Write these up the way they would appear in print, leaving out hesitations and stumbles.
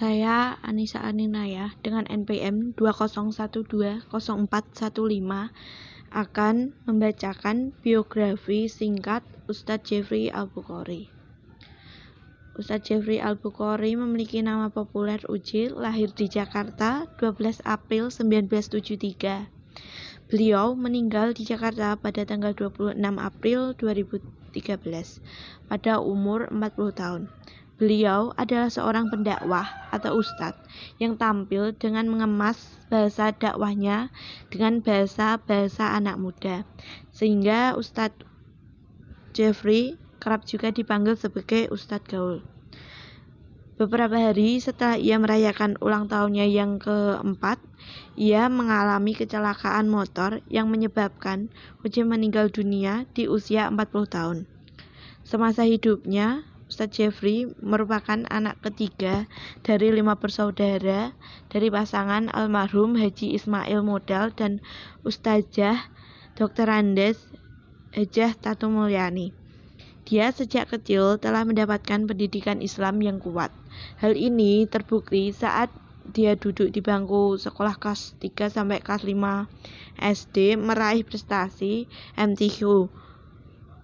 Saya Anissa Aninaya dengan NPM 20120415 akan membacakan biografi singkat Ustadz Jeffrey Al-Bukhari. Ustadz Jeffrey Al-Bukhari memiliki nama populer Uji, lahir di Jakarta 12 April 1973. Beliau meninggal di Jakarta pada tanggal 26 April 2013 pada umur 40 tahun. Beliau adalah seorang pendakwah atau ustadz yang tampil dengan mengemas bahasa dakwahnya dengan bahasa anak muda, sehingga Ustadz Jeffrey kerap juga dipanggil sebagai Ustadz Gaul. Beberapa hari setelah ia merayakan ulang tahunnya yang keempat, ia mengalami kecelakaan motor yang menyebabkan Uji meninggal dunia di usia 40 tahun. Semasa hidupnya, Ustadz Jeffrey merupakan anak ketiga dari 5 bersaudara dari pasangan almarhum Haji Ismail Modal dan Ustazah Dr. Andes Hajah Tatu Mulyani. Dia sejak kecil telah mendapatkan pendidikan Islam yang kuat. Hal ini terbukti saat dia duduk di bangku sekolah kelas 3 sampai kelas 5 SD meraih prestasi MTQ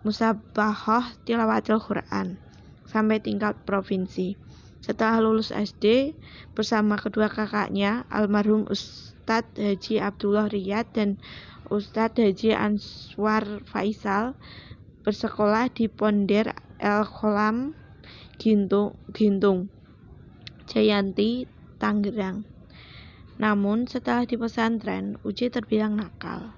Musabaqah Tilawatil Quran sampai tingkat provinsi. Setelah lulus SD, bersama kedua kakaknya, almarhum Ustadz Haji Abdullah Riyad dan Ustadz Haji Answar Faisal, bersekolah di Ponder El Kholam, Gintung, Jayanti, Tangerang. Namun setelah di pesantren, Uji terbilang nakal.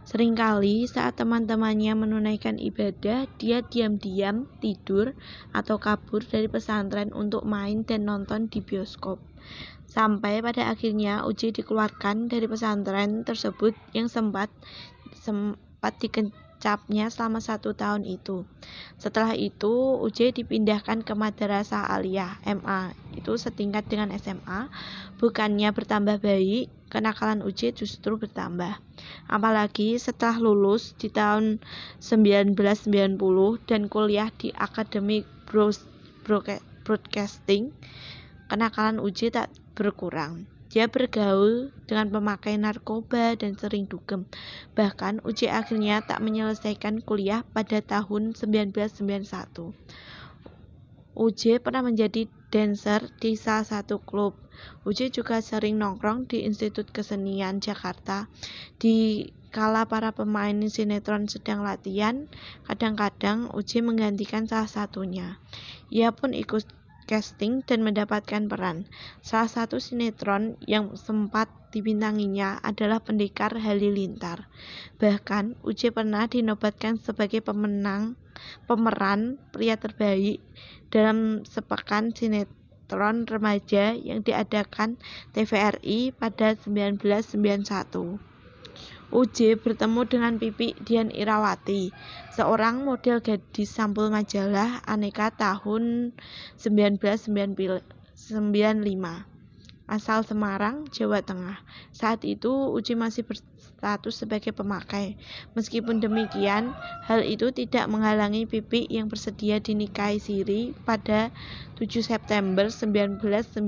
Seringkali saat teman-temannya menunaikan ibadah, dia diam-diam tidur atau kabur dari pesantren untuk main dan nonton di bioskop. Sampai pada akhirnya Uji dikeluarkan dari pesantren tersebut yang sempat dikencapnya selama 1 tahun itu. Setelah itu, Uji dipindahkan ke Madrasah Aliyah MA, itu setingkat dengan SMA. Bukannya bertambah baik, kenakalan Uji justru bertambah. Apalagi setelah lulus di tahun 1990 dan kuliah di Akademi Broadcasting, kenakalan Uji tak berkurang. Dia bergaul dengan pemakai narkoba dan sering dugem. Bahkan Uji akhirnya tak menyelesaikan kuliah pada tahun 1991. Uji pernah menjadi dancer di salah satu klub. Uji juga sering nongkrong di Institut Kesenian Jakarta. Di kala para pemain sinetron sedang latihan, kadang-kadang Uji menggantikan salah satunya. Ia pun ikut casting dan mendapatkan peran. Salah satu sinetron yang sempat dibintanginya adalah Pendekar Halilintar. Bahkan Uji pernah dinobatkan sebagai pemeran pria terbaik dalam sepekan sinetron remaja yang diadakan TVRI pada 1991. Uji bertemu dengan Pipi Dian Irawati, seorang model gadis sampul majalah Aneka tahun 1995, asal Semarang, Jawa Tengah. Saat itu Uji masih berstatus sebagai pemakai. Meskipun demikian, hal itu tidak menghalangi Pipi yang bersedia dinikahi Siri pada 7 September 1995.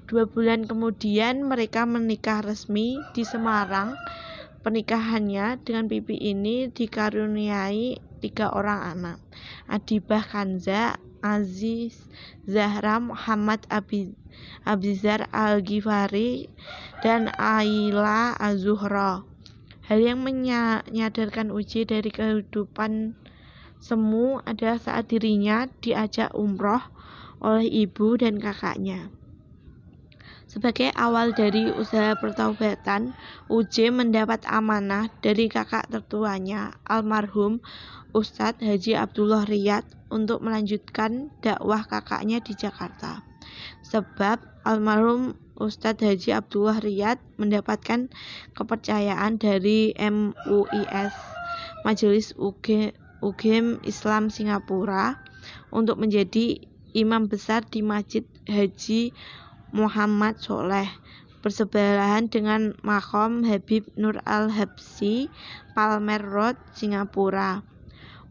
Dua bulan kemudian mereka menikah resmi di Semarang. Pernikahannya dengan Pipi ini dikaruniai 3 orang anak: Adibah Kanza, Aziz Zahra, Muhammad Abizar Al-Ghifari, dan Aila Az-Zuhra. Hal yang menyadarkan Uji dari kehidupan semu adalah saat dirinya diajak umroh oleh ibu dan kakaknya. Sebagai awal dari usaha pertaubatan, Uji mendapat amanah dari kakak tertuanya, almarhum Ustadz Haji Abdullah Riyad, untuk melanjutkan dakwah kakaknya di Jakarta. Sebab almarhum Ustadz Haji Abdullah Riyad mendapatkan kepercayaan dari MUIS, Majelis Ugm Islam Singapura, untuk menjadi imam besar di Masjid Haji Muhammad Soleh, bersebelahan dengan Maqam Habib Nur Al-Habsyi, Palmer Road, Singapura.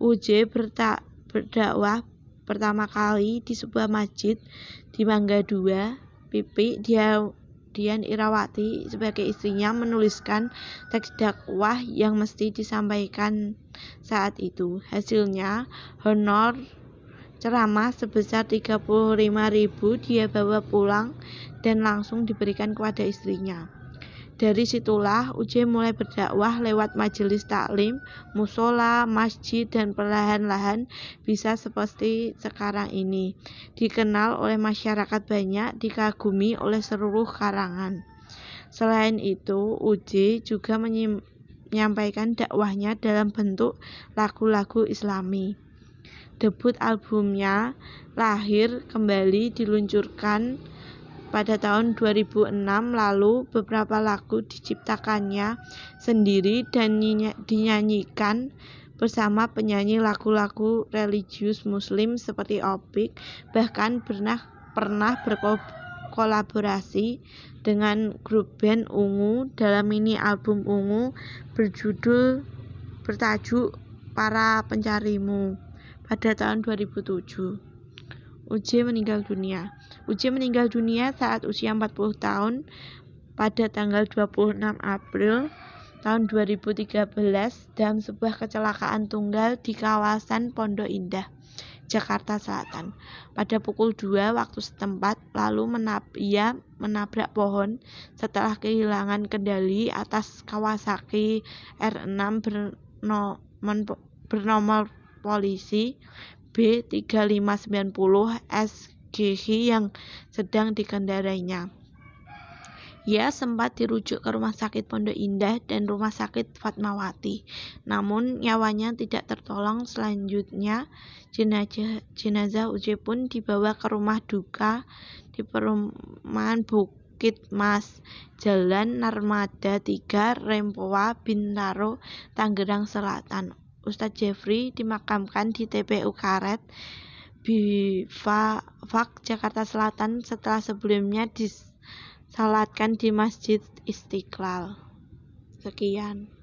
Uji berdakwah pertama kali di sebuah masjid di Mangga 2, Dian Irawati sebagai istrinya menuliskan teks dakwah yang mesti disampaikan saat itu. Hasilnya, honor ceramah sebesar 35.000 dia bawa pulang dan langsung diberikan kepada istrinya. Dari situlah UJ mulai berdakwah lewat majelis taklim, musola, masjid, dan perlahan-lahan bisa seperti sekarang ini. Dikenal oleh masyarakat banyak, dikagumi oleh seluruh kalangan. Selain itu, UJ juga menyampaikan dakwahnya dalam bentuk lagu-lagu Islami. Debut albumnya Lahir Kembali diluncurkan pada tahun 2006 lalu. Beberapa lagu diciptakannya sendiri dan dinyanyikan bersama penyanyi lagu-lagu religius muslim seperti Opik, bahkan pernah berkolaborasi dengan grup band Ungu dalam mini album Ungu bertajuk Para Pencarimu pada tahun 2007. UJ meninggal dunia. UJ meninggal dunia saat usia 40 tahun pada tanggal 26 April tahun 2013 dalam sebuah kecelakaan tunggal di kawasan Pondok Indah, Jakarta Selatan. Pada pukul 2 waktu setempat, lalu ia menabrak pohon setelah kehilangan kendali atas Kawasaki R6 bernomor polisi B3590 SGH yang sedang dikendarainya. Ia sempat dirujuk ke Rumah Sakit Pondok Indah dan Rumah Sakit Fatmawati, namun nyawanya tidak tertolong. Selanjutnya, jenazah UJ pun dibawa ke rumah duka di perumahan Bukit Mas, Jalan Narmada 3, Rempoa, Bintaro, Tangerang Selatan. Ustadz Jefri dimakamkan di TPU Karet, Bifak, Jakarta Selatan setelah sebelumnya disalatkan di Masjid Istiqlal. Sekian.